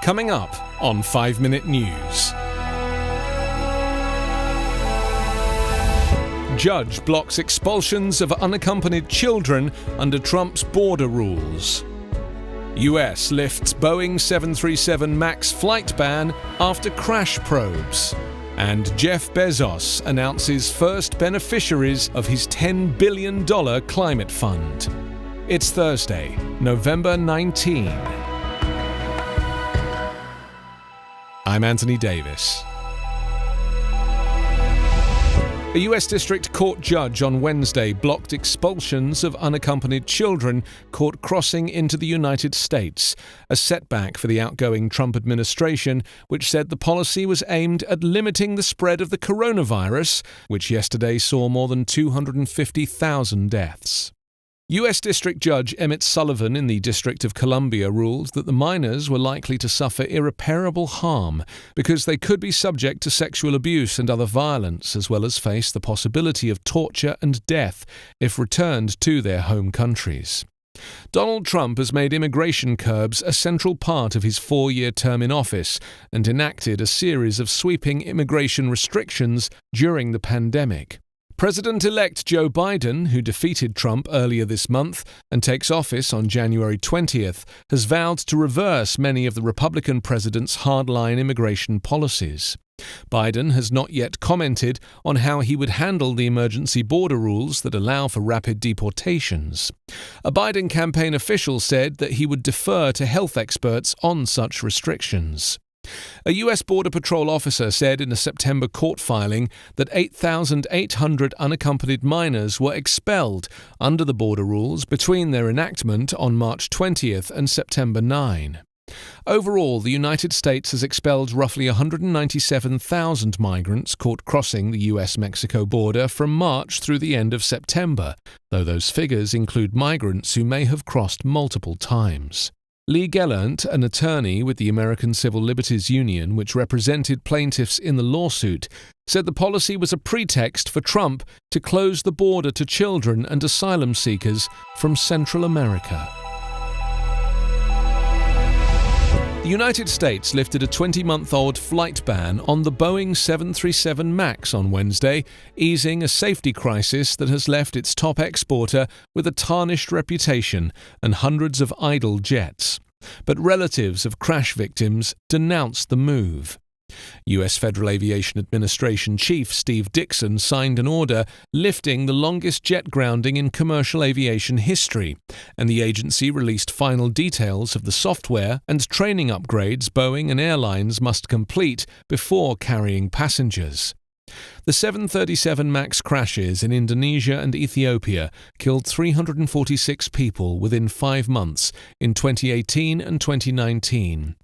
Coming up on 5 Minute News. Judge blocks expulsions of unaccompanied children under Trump's border rules. US lifts Boeing 737 MAX flight ban after crash probes. And Jeff Bezos announces first beneficiaries of his $10 billion climate fund. It's Thursday, November 19. I'm Anthony Davis. A US District Court judge on Wednesday blocked expulsions of unaccompanied children caught crossing into the United States, a setback for the outgoing Trump administration, which said the policy was aimed at limiting the spread of the coronavirus, which yesterday saw more than 250,000 deaths. US District Judge Emmett Sullivan in the District of Columbia ruled that the minors were likely to suffer irreparable harm because they could be subject to sexual abuse and other violence, as well as face the possibility of torture and death if returned to their home countries. Donald Trump has made immigration curbs a central part of his 4-year term in office and enacted a series of sweeping immigration restrictions during the pandemic. President-elect Joe Biden, who defeated Trump earlier this month and takes office on January 20th, has vowed to reverse many of the Republican president's hardline immigration policies. Biden has not yet commented on how he would handle the emergency border rules that allow for rapid deportations. A Biden campaign official said that he would defer to health experts on such restrictions. A U.S. Border Patrol officer said in a September court filing that 8,800 unaccompanied minors were expelled under the border rules between their enactment on March 20th and September 9. Overall, the United States has expelled roughly 197,000 migrants caught crossing the U.S.-Mexico border from March through the end of September, though those figures include migrants who may have crossed multiple times. Lee Gellant, an attorney with the American Civil Liberties Union, which represented plaintiffs in the lawsuit, said the policy was a pretext for Trump to close the border to children and asylum seekers from Central America. The United States lifted a 20-month-old flight ban on the Boeing 737 MAX on Wednesday, easing a safety crisis that has left its top exporter with a tarnished reputation and hundreds of idle jets. But relatives of crash victims denounced the move. U.S. Federal Aviation Administration Chief Steve Dickson signed an order lifting the longest jet grounding in commercial aviation history, and the agency released final details of the software and training upgrades Boeing and airlines must complete before carrying passengers. The 737 MAX crashes in Indonesia and Ethiopia killed 346 people within 5 months in 2018 and 2019.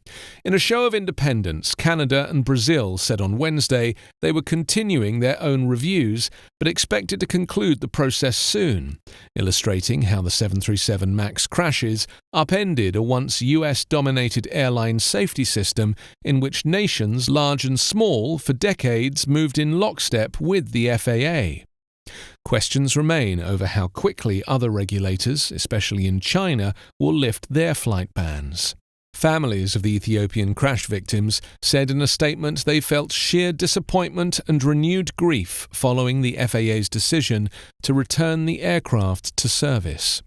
In a show of independence, Canada and Brazil said on Wednesday they were continuing their own reviews but expected to conclude the process soon, illustrating how the 737 MAX crashes upended a once US-dominated airline safety system in which nations large and small for decades moved in lockstep with the FAA. Questions remain over how quickly other regulators, especially in China, will lift their flight bans. Families of the Ethiopian crash victims said in a statement they felt sheer disappointment and renewed grief following the FAA's decision to return the aircraft to service.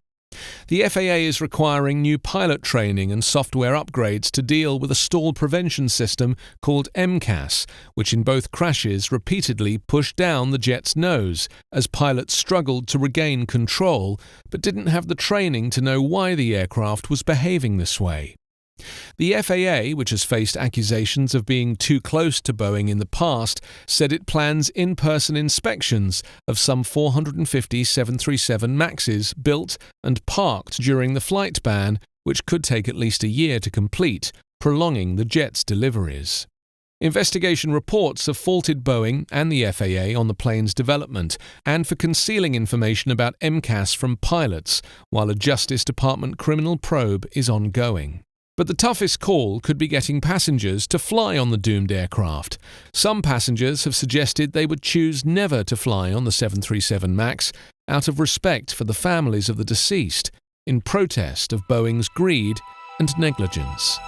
The FAA is requiring new pilot training and software upgrades to deal with a stall prevention system called MCAS, which in both crashes repeatedly pushed down the jet's nose as pilots struggled to regain control but didn't have the training to know why the aircraft was behaving this way. The FAA, which has faced accusations of being too close to Boeing in the past, said it plans in-person inspections of some 450 737 MAXs built and parked during the flight ban, which could take at least a year to complete, prolonging the jet's deliveries. Investigation reports have faulted Boeing and the FAA on the plane's development and for concealing information about MCAS from pilots, while a Justice Department criminal probe is ongoing. But the toughest call could be getting passengers to fly on the doomed aircraft. Some passengers have suggested they would choose never to fly on the 737 MAX out of respect for the families of the deceased, in protest of Boeing's greed and negligence.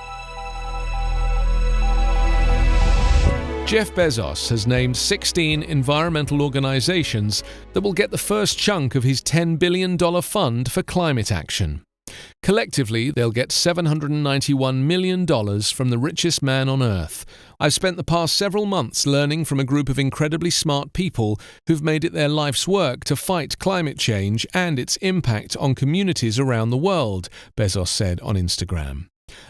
Jeff Bezos has named 16 environmental organizations that will get the first chunk of his $10 billion fund for climate action. Collectively, they'll get $791 million from the richest man on Earth. I've spent the past several months learning from a group of incredibly smart people who've made it their life's work to fight climate change and its impact on communities around the world, Bezos said on Instagram.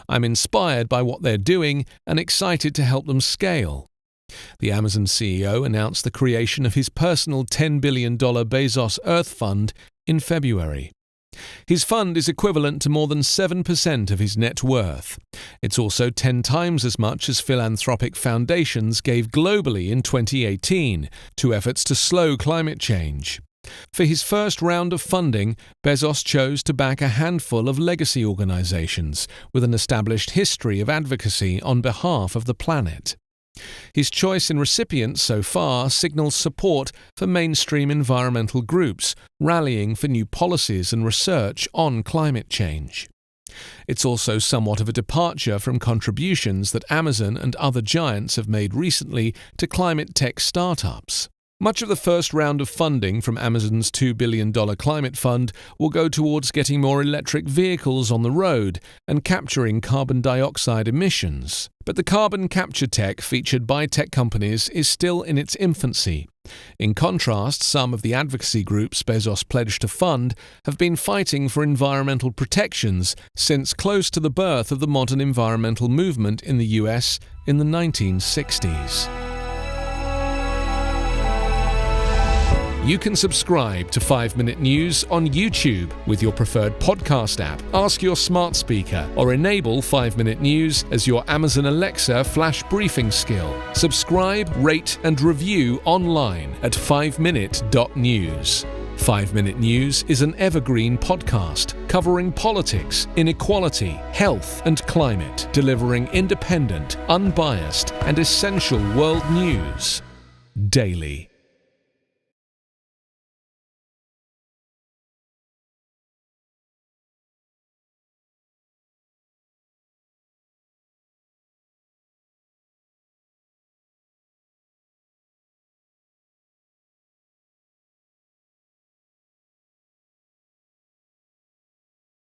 I'm inspired by what they're doing and excited to help them scale. The Amazon CEO announced the creation of his personal $10 billion Bezos Earth Fund in February. His fund is equivalent to more than 7% of his net worth. It's also 10 times as much as philanthropic foundations gave globally in 2018 to efforts to slow climate change. For his first round of funding, Bezos chose to back a handful of legacy organizations with an established history of advocacy on behalf of the planet. His choice in recipients so far signals support for mainstream environmental groups, rallying for new policies and research on climate change. It's also somewhat of a departure from contributions that Amazon and other giants have made recently to climate tech startups. Much of the first round of funding from Amazon's $2 billion climate fund will go towards getting more electric vehicles on the road and capturing carbon dioxide emissions. But the carbon capture tech featured by tech companies is still in its infancy. In contrast, some of the advocacy groups Bezos pledged to fund have been fighting for environmental protections since close to the birth of the modern environmental movement in the US in the 1960s. You can subscribe to 5-Minute News on YouTube with your preferred podcast app. Ask your smart speaker or enable 5-Minute News as your Amazon Alexa flash briefing skill. Subscribe, rate, and review online at 5minute.news. 5-Minute News is an Evergreen podcast covering politics, inequality, health, and climate, delivering independent, unbiased, and essential world news daily.